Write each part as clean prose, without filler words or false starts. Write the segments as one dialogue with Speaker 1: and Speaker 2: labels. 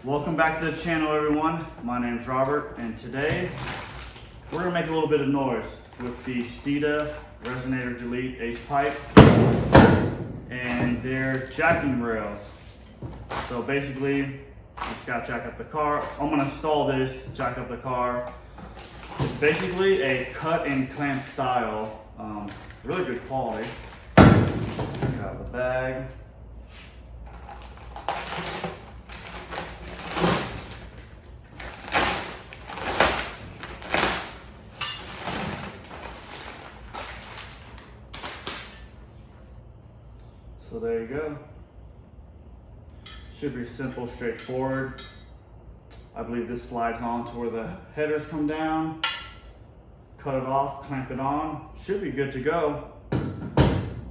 Speaker 1: Welcome back to the channel, everyone. My name's Robert, and today we're gonna make a little bit of noise with the Steeda Resonator Delete H-Pipe and their jacking rails. So basically, just gotta jack up the car. I'm gonna install this, jack up the car. It's basically a cut and clamp style, really good quality. Let's take it out of the bag. So there you go. Should be simple, straightforward. I believe this slides on to where the headers come down. Cut it off, clamp it on. Should be good to go.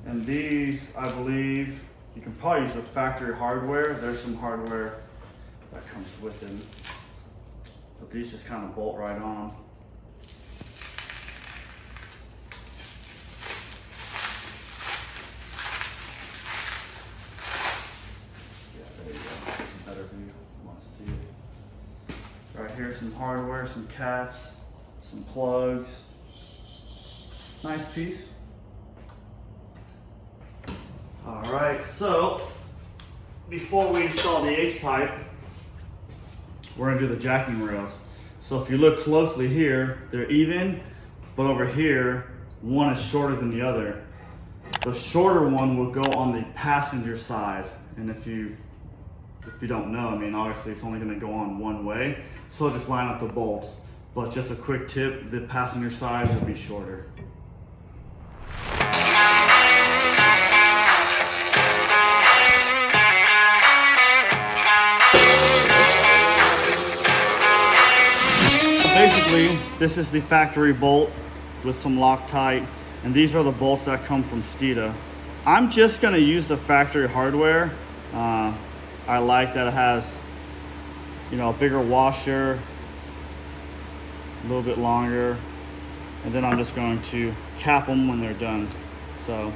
Speaker 1: And these, I believe, you can probably use the factory hardware. There's some hardware that comes with them. But these just kind of bolt right on. Right here, some hardware, some caps, some plugs. Nice piece. All right, so before we install the H-pipe, we're gonna do the jacking rails. So if you look closely here, they're even, but over here, one is shorter than the other. The shorter one will go on the passenger side, and if you don't know, I mean, obviously it's only gonna go on one way, so just line up the bolts. But just a quick tip, the passenger side will be shorter. Basically, this is the factory bolt with some Loctite, and these are the bolts that come from Steeda. I'm just gonna use the factory hardware. I like that it has, you know, a bigger washer, a little bit longer, and then I'm just going to cap them when they're done. So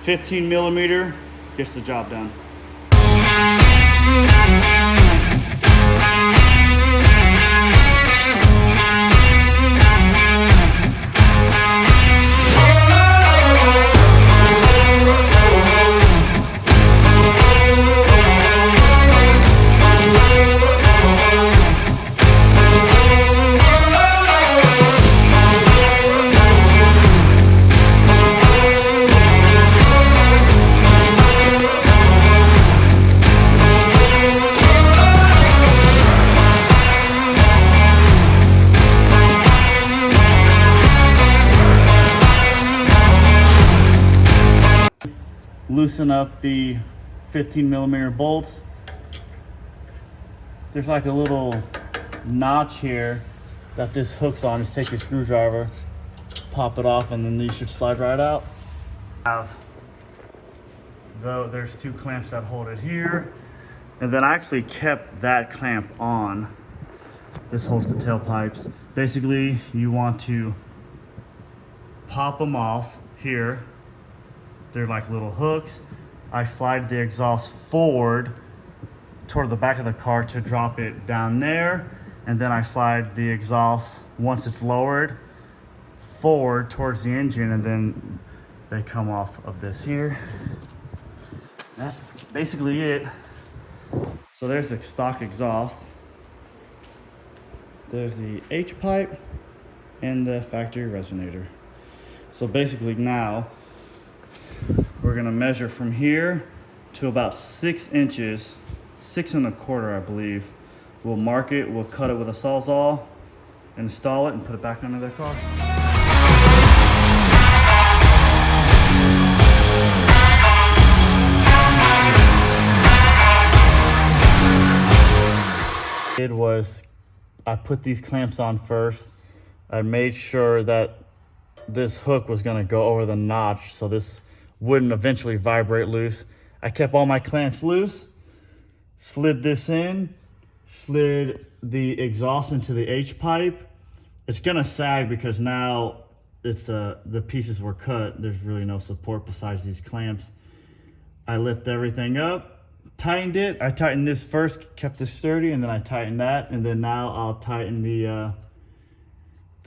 Speaker 1: 15 millimeter gets the job done. Loosen up the 15 millimeter bolts. There's like a little notch here that this hooks on. Just take your screwdriver, pop it off, and then these should slide right out. Though there's two clamps that hold it here, and then I actually kept that clamp on. This holds the tailpipes. Basically, you want to pop them off here. They're like little hooks. I slide the exhaust forward toward the back of the car to drop it down there. And then I slide the exhaust, once it's lowered, forward towards the engine, and then they come off of this here. That's basically it. So there's the stock exhaust. There's the H-pipe and the factory resonator. So basically now, we're gonna measure from here to about 6 inches, 6 1/4, I believe. We'll mark it, we'll cut it with a Sawzall, install it, and put it back under the car. I put these clamps on first. I made sure that this hook was gonna go over the notch, so this wouldn't eventually vibrate loose. I kept all my clamps loose, slid this in, slid the exhaust into the H-pipe. It's gonna sag because now it's the pieces were cut. There's really no support besides these clamps. I lift everything up, tightened it. I tightened this first, kept it sturdy, and then I tightened that, and then now I'll tighten the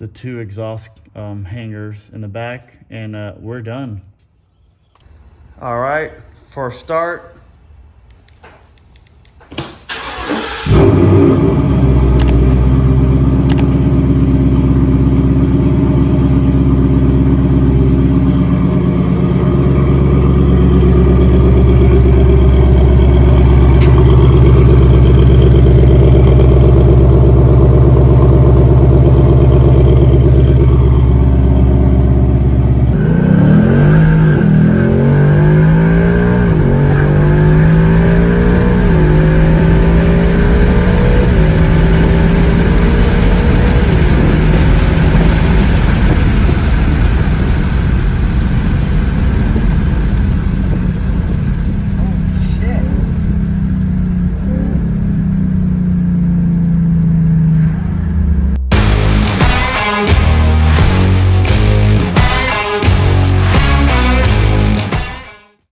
Speaker 1: two exhaust hangers in the back, and we're done. All right, for a start,